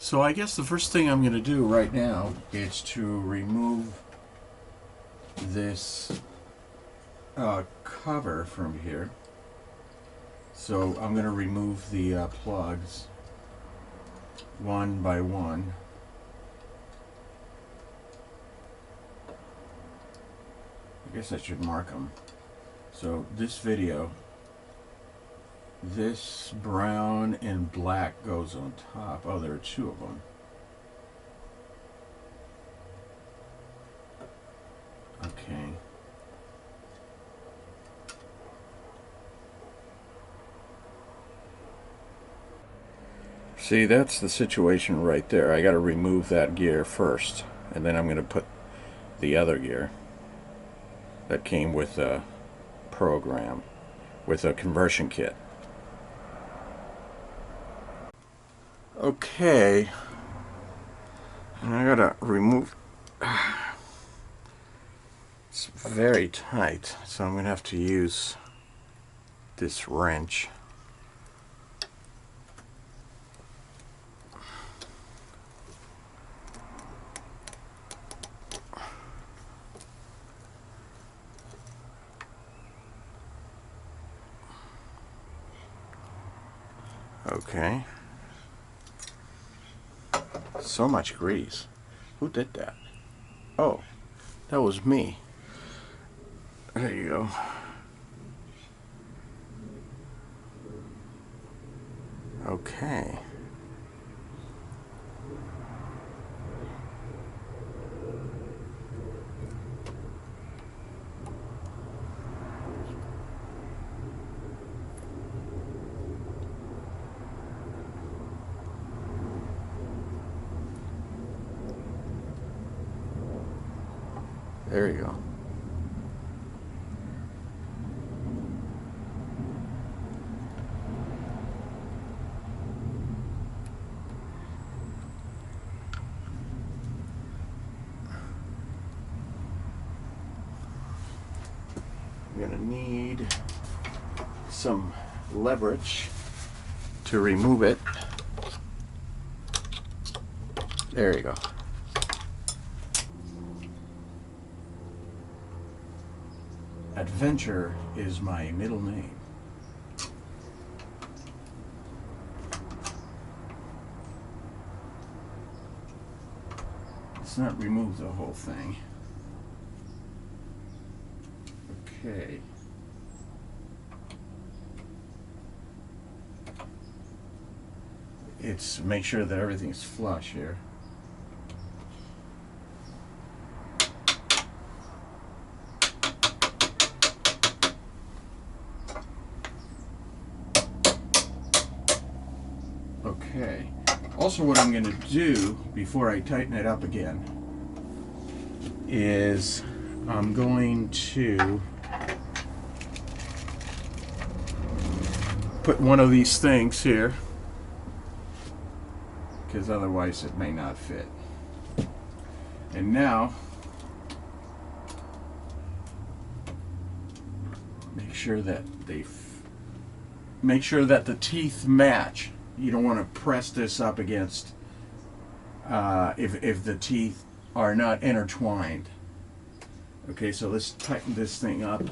So I guess the first thing I'm going to do right now is to remove this cover from here. So I'm going to remove the plugs one by one. I guess I should mark them. So this video, this brown and black goes on top. Oh, there are two of them. Okay. See, that's the situation right there. I got to remove that gear first, and then I'm going to put the other gear that came with a program, with a conversion kit. Okay, and I gotta remove. It's very tight, so I'm gonna have to use this wrench. Okay. So much grease. Who did that? Oh, that was me. There you go. Okay. There you go. I'm gonna need some leverage to remove it. There you go. Adventure is my middle name. Let's not remove the whole thing. Okay. It's make sure that everything's flush here. Okay. Also, what I'm going to do before I tighten it up again is I'm going to put one of these things here, because otherwise it may not fit. And now, make sure that the teeth match. You don't want to press this up against if the teeth are not intertwined. Okay, so let's tighten this thing up.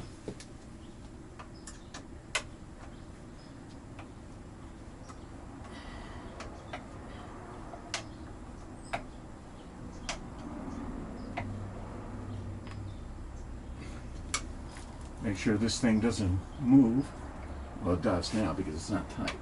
Make sure this thing doesn't move. Well, it does now because it's not tight.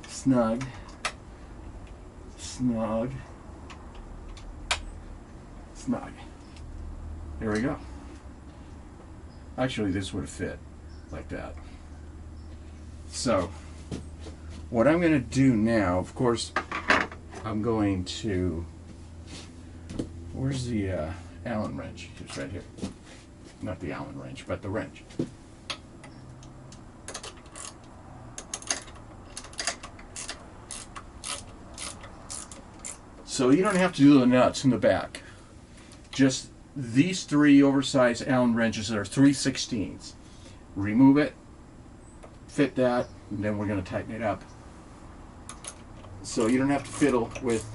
Snug, snug, snug. There we go. Actually, this would have fit like that. So, what I'm going to do now, of course, I'm going to... Where's the Allen wrench? It's right here. Not the Allen wrench, but the wrench. So you don't have to do the nuts in the back. Just these 3 oversized Allen wrenches that are 3/16. Remove it, fit that, and then we're going to tighten it up. So you don't have to fiddle with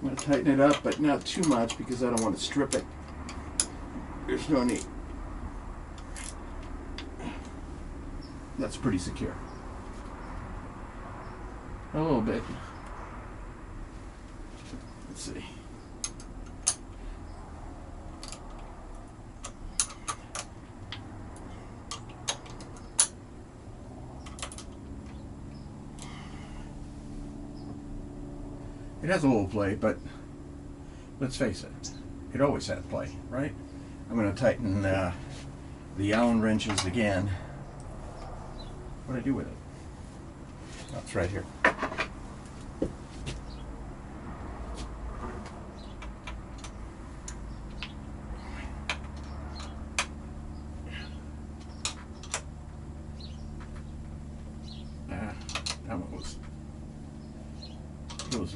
I'm going to tighten it up, but not too much because I don't want to strip it. There's no need. That's pretty secure. A little bit. Let's see. It has a little play, but let's face it, it always had play, right? I'm going to tighten the Allen wrenches again. What do I do with it? Oh, it's right here. That one was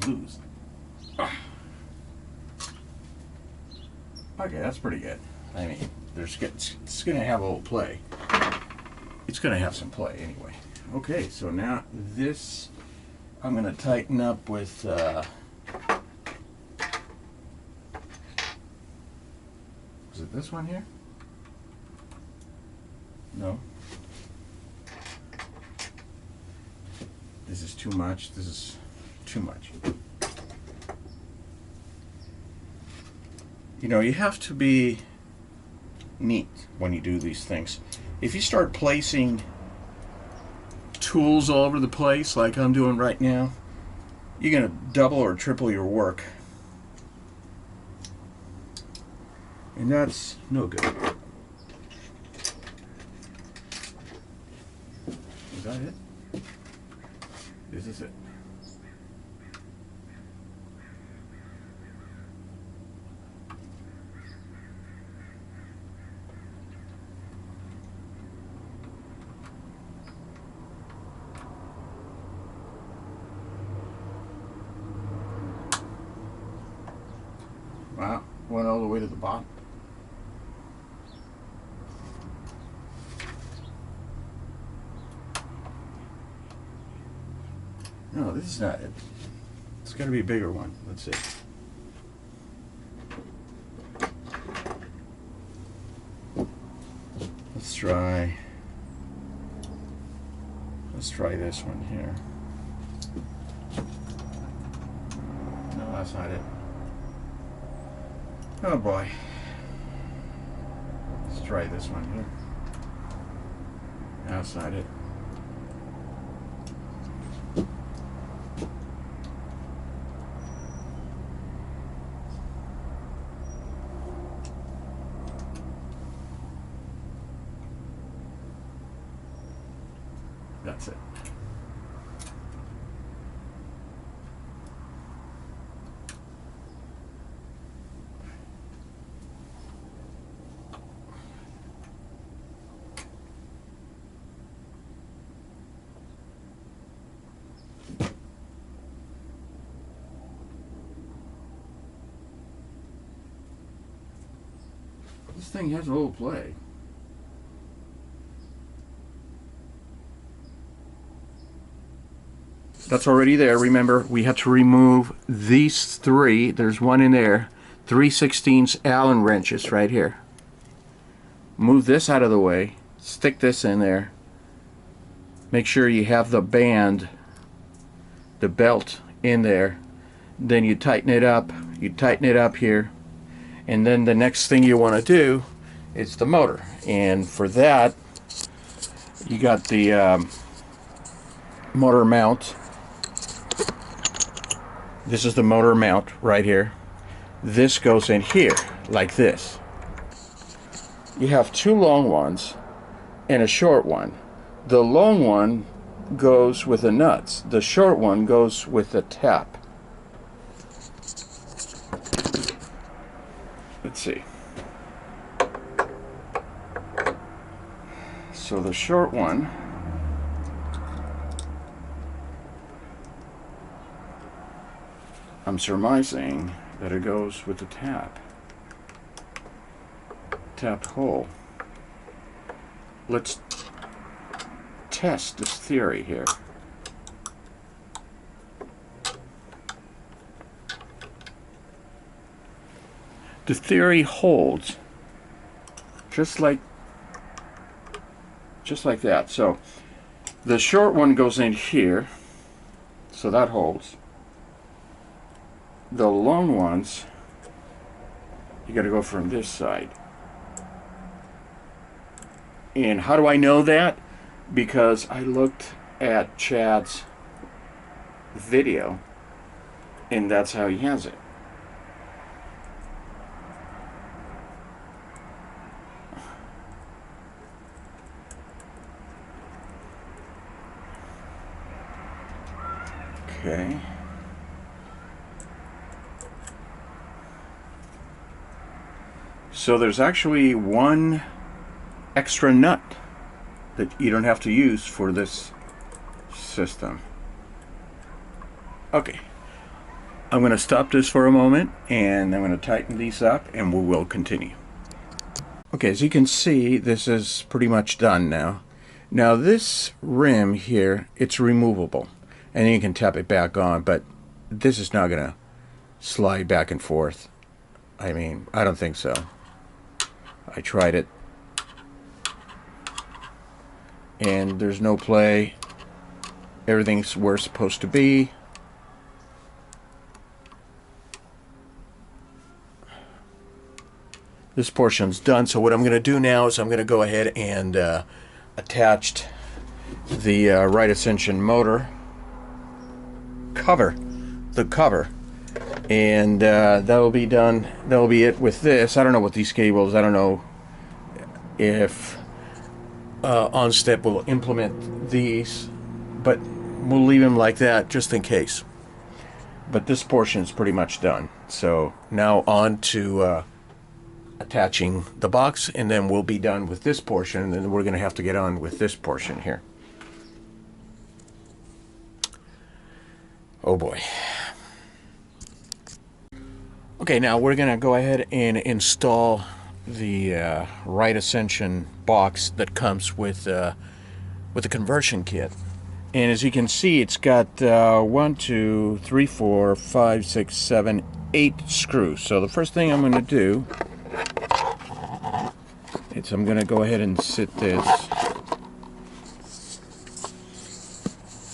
loose. Okay, that's pretty good. I mean, it's going to have a little play. It's going to have some play anyway. Okay, so now this I'm going to tighten up with is it this one here? No. This is too much. This is too much. You know, you have to be neat when you do these things. If you start placing tools all over the place like I'm doing right now, you're going to double or triple your work. And that's no good. Is that it? This is it. Wow, went all the way to the bottom. No, this is not it. It's got to be a bigger one. Let's see. Let's try this one here. No, that's not it. Oh boy. Let's try this one here. That's not it. That's it. This thing has a little play. That's already there. Remember, we had to remove these 3. There's one in there. 3/16 Allen wrenches right here. Move this out of the way. Stick this in there. Make sure you have the band, the belt in there. Then you tighten it up. You tighten it up here. And then the next thing you want to do is the motor. And for that, you got the motor mount. This is the motor mount right here. This goes in here like this. You have 2 long ones and a short one. The long one goes with the nuts. The short one goes with the tap. let's see. So the short one, I'm surmising that it goes with the tapped hole. Let's test this theory here. The theory holds just like that. So the short one goes in here, so that holds. The long ones, you got to go from this side. And how do I know that? Because I looked at Chad's video, and that's how he has it. Okay. So there's actually one extra nut that you don't have to use for this system. Okay. I'm going to stop this for a moment, and I'm going to tighten these up, and we will continue. Okay, as you can see, this is pretty much done now. Now this rim here, it's removable, and you can tap it back on, but this is not going to slide back and forth. I mean, I don't think so. I tried it, and there's no play. Everything's where it's supposed to be. This portion's done, so what I'm going to do now is I'm going to go ahead and attach the right ascension motor cover, and that'll be done. That'll be it with this. I don't know what these cables, I don't know if OnStep will implement these, but we'll leave them like that just in case. But this portion is pretty much done. So now on to attaching the box, and then we'll be done with this portion, and then we're going to have to get on with this portion here. Oh boy. Okay, now we're going to go ahead and install the right ascension box that comes with the conversion kit. And as you can see, it's got 1, 2, 3, 4, 5, 6, 7, 8 screws. So the first thing I'm going to do is I'm going to go ahead and sit this.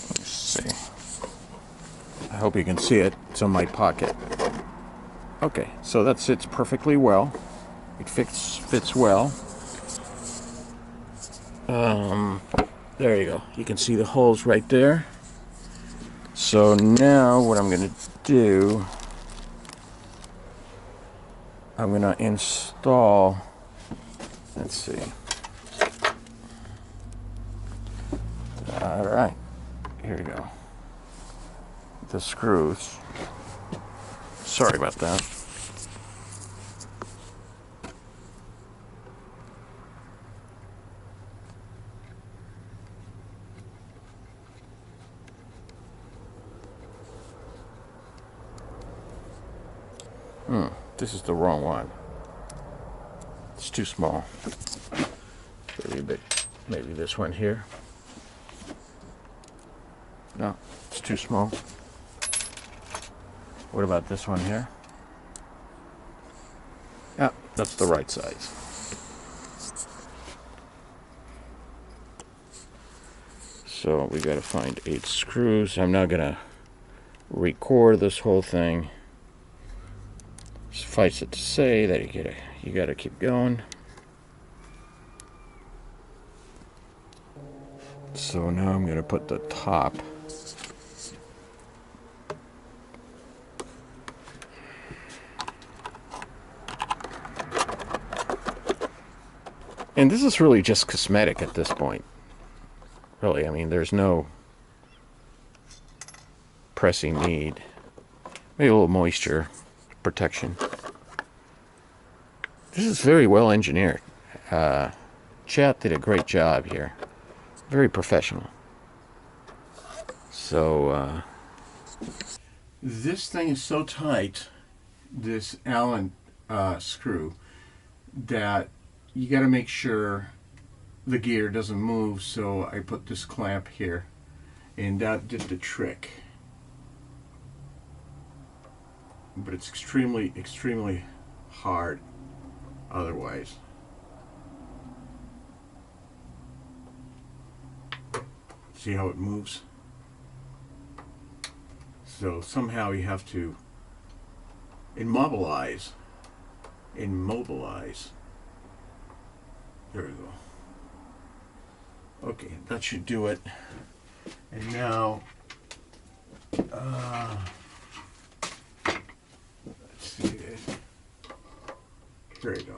Let's see. I hope you can see it. It's on my pocket. Okay, so that sits perfectly well. It fits well. There you go. You can see the holes right there. So now what I'm going to do, I'm going to install, let's see. All right, here we go. The screws. Sorry about that. This is the wrong one. It's too small. Maybe this one here. No, it's too small. What about this one here? Yeah, that's the right size. So we gotta find 8 screws. I'm not gonna record this whole thing. Suffice it to say that you gotta keep going. So now I'm gonna put the top. And this is really just cosmetic at this point. Really, I mean, there's no pressing need. Maybe a little moisture protection. This is very well engineered. Chat did a great job here. Very professional. So, this thing is so tight, this Allen screw, that you got to make sure the gear doesn't move. So I put this clamp here, and that did the trick. But it's extremely, extremely hard otherwise. See how it moves? So somehow you have to immobilize. There we go. Okay, that should do it. And now, let's see. There you go.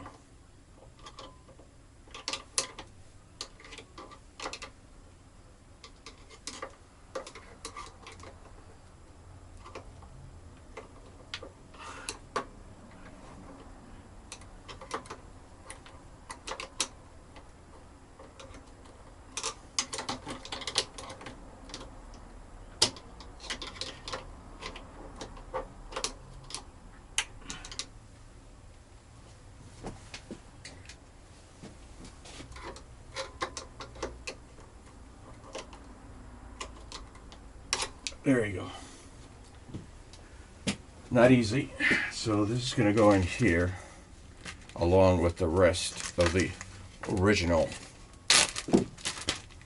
There you go. Not easy. So this is going to go in here along with the rest of the original. You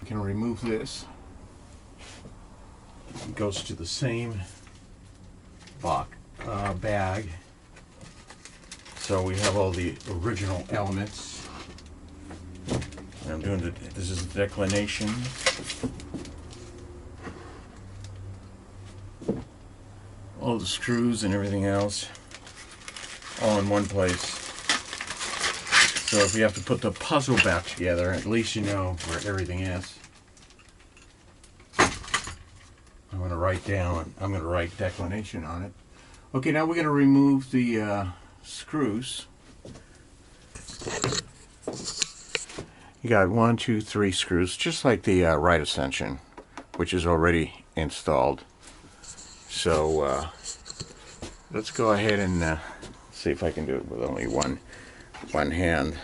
can remove this. It goes to the same bag. So we have all the original elements. I'm doing this is the Declination. All the screws and everything else all in one place. So if you have to put the puzzle back together, at least you know where everything is. I'm going to write Declination on it. Okay, now we're going to remove the screws. You got 1, 2, 3 screws, just like the right ascension, which is already installed. So let's go ahead and see if I can do it with only one hand.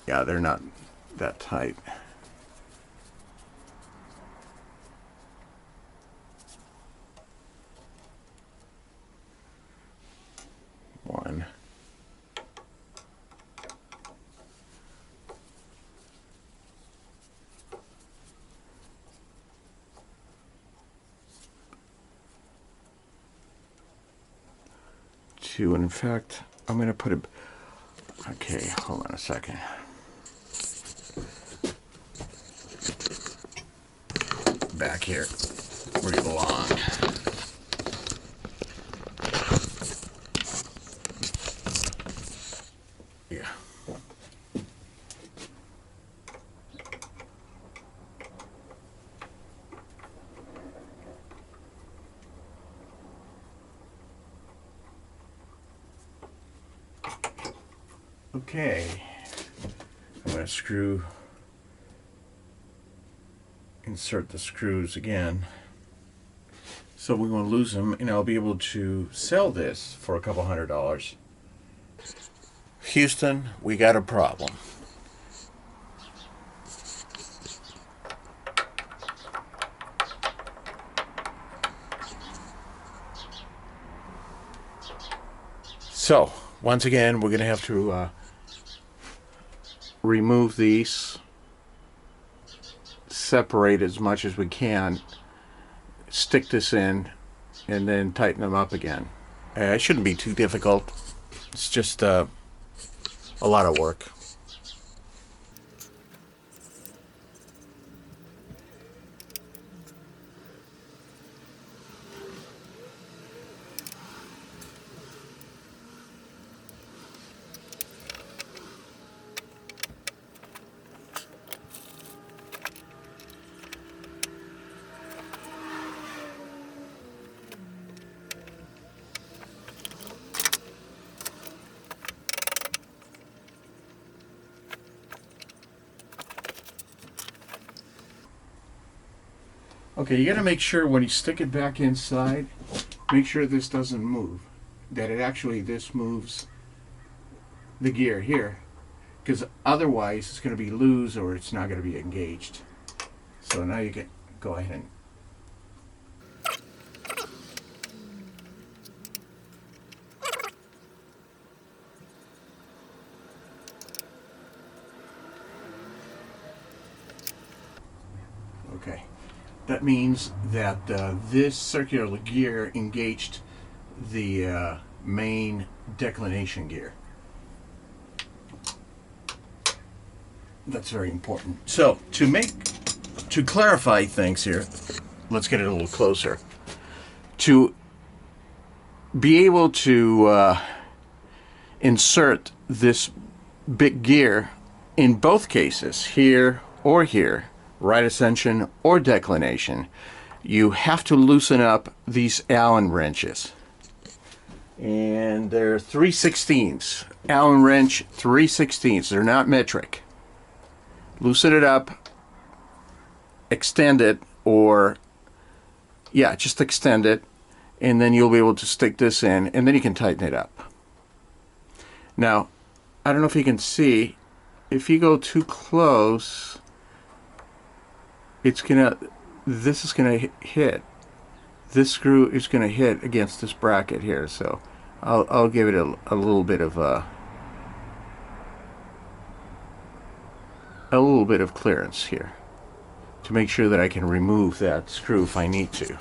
Yeah, they're not that tight. One. Two, and in fact, I'm going to put it. Okay, hold on a second. Back here, where you belong. Yeah. Okay. I'm going to insert the screws again. So we're going to lose them, and I'll be able to sell this for a couple $100. Houston, we got a problem. So, once again, we're going to have to remove these, separate as much as we can, stick this in, and then tighten them up again. It shouldn't be too difficult. It's just a lot of work. Okay, you got to make sure when you stick it back inside, make sure this doesn't move. That it actually, this moves the gear here. Because otherwise it's going to be loose or it's not going to be engaged. So now you can go ahead and okay. That means that this circular gear engaged the main declination gear. That's very important. So to clarify things here, let's get it a little closer. To be able to insert this big gear in both cases, here or here, right ascension or declination, you have to loosen up these Allen wrenches. And they're 3/16. Allen wrench 3/16. They're not metric. Loosen it up, extend it, or yeah, just extend it, and then you'll be able to stick this in, and then you can tighten it up. Now, I don't know if you can see, if you go too close, this is gonna hit. This screw is gonna hit against this bracket here, so I'll give it a little bit of clearance here to make sure that I can remove that screw if I need to.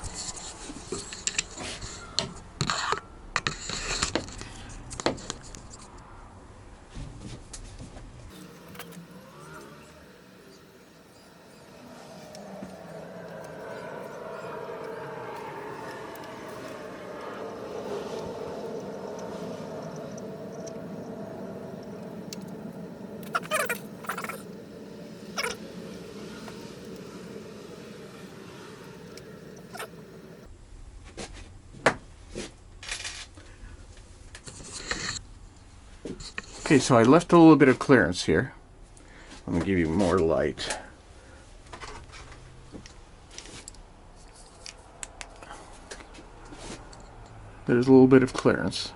Okay, so I left a little bit of clearance here. Let me give you more light. There's a little bit of clearance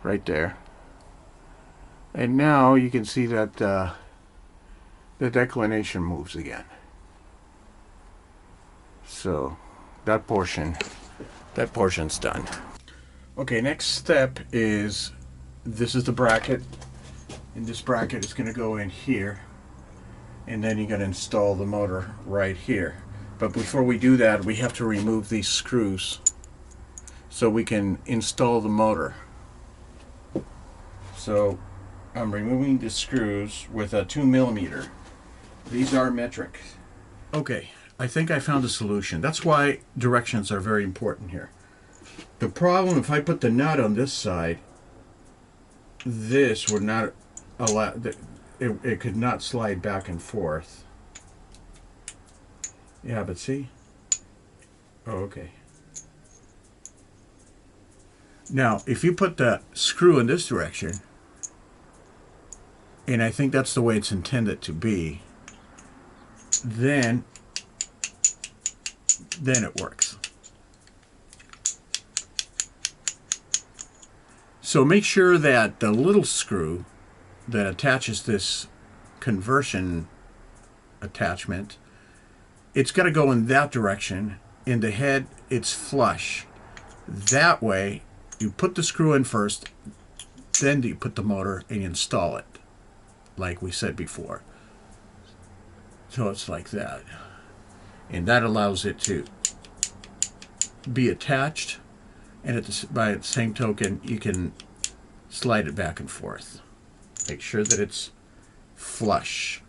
right there. And now you can see that the declination moves again. So that portion's done. Okay, next step is, this is the bracket, and this bracket is going to go in here, and then you're going to install the motor right here. But before we do that, we have to remove these screws so we can install the motor. So I'm removing the screws with a 2mm. These are metric. Okay, I think I found a solution. That's why directions are very important here. The problem, if I put the nut on this side, this would not allow, it could not slide back and forth. Yeah, but see? Oh, okay. Now, if you put the screw in this direction, and I think that's the way it's intended to be, then it works. So make sure that the little screw that attaches this conversion attachment, it's got to go in that direction. In the head, it's flush. That way, you put the screw in first, then you put the motor and you install it, like we said before. So it's like that. And that allows it to be attached, and by the same token, you can slide it back and forth. Make sure that it's flush.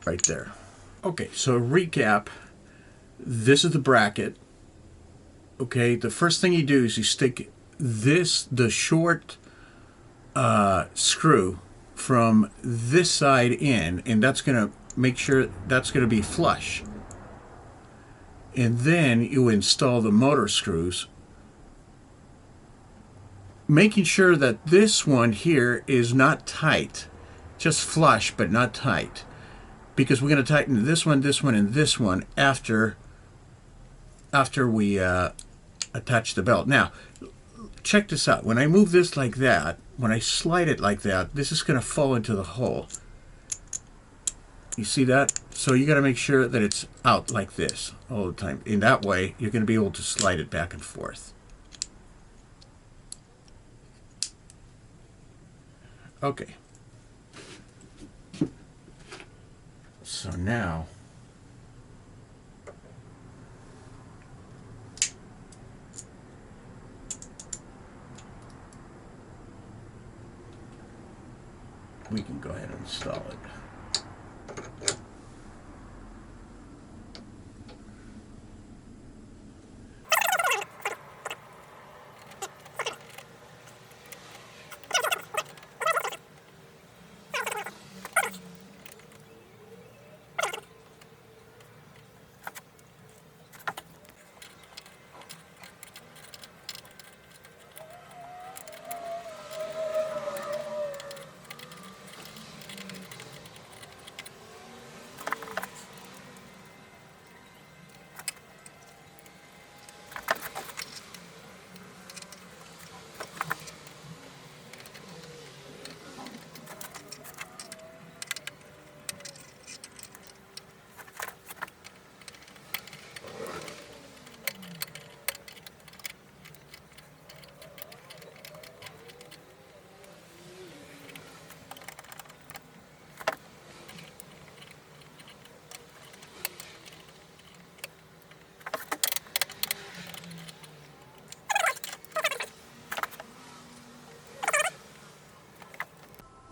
Right there. Okay, so recap. This is the bracket. Okay, the first thing you do is you stick the short screw from this side in, and that's going to make sure that's going to be flush. And then you install the motor screws, making sure that this one here is not tight, just flush but not tight. because we're going to tighten this one, and this one after we attach the belt. Now, check this out. When I move this like that, when I slide it like that, this is going to fall into the hole. You see that? So you got to make sure that it's out like this all the time. In that way, you're going to be able to slide it back and forth. Okay. So now, we can go ahead and install it.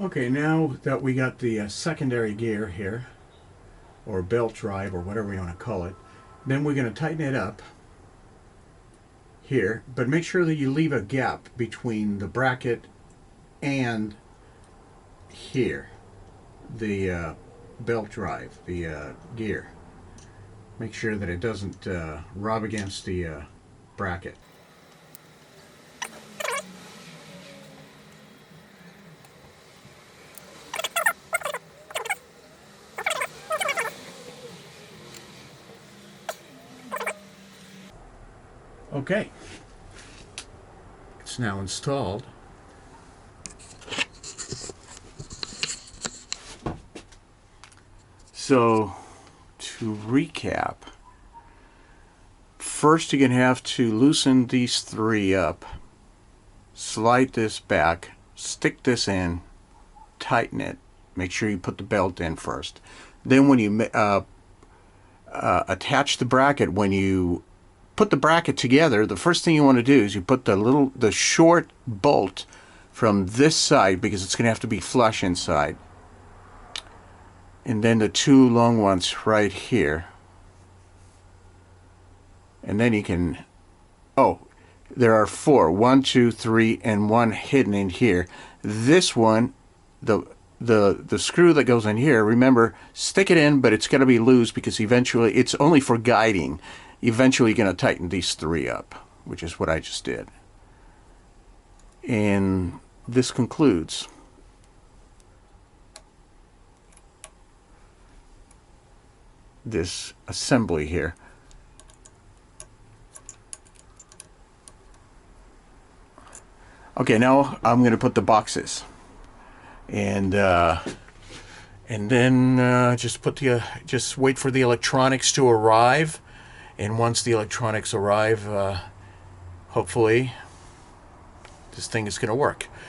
Okay, now that we got the secondary gear here, or belt drive, or whatever you want to call it, then we're going to tighten it up here, but make sure that you leave a gap between the bracket and here, the belt drive, the gear. Make sure that it doesn't rub against the bracket. Okay, it's now installed. So, to recap, first you're going to have to loosen these three up, slide this back, stick this in, tighten it, make sure you put the belt in first. Then when you attach the bracket, when you put the bracket together, the first thing you want to do is you put the short bolt from this side, because it's going to have to be flush inside, and then the two long ones right here, and then you can, oh, there are four, 1, 2, 3, and one hidden in here. This one, the screw that goes in here, remember, stick it in, but it's got to be loose, because eventually it's only for guiding. Eventually you're going to tighten these three up, which is what I just did. And this concludes this assembly here. Okay, now I'm going to put the boxes, and then just wait for the electronics to arrive. And once the electronics arrive, hopefully this thing is going to work.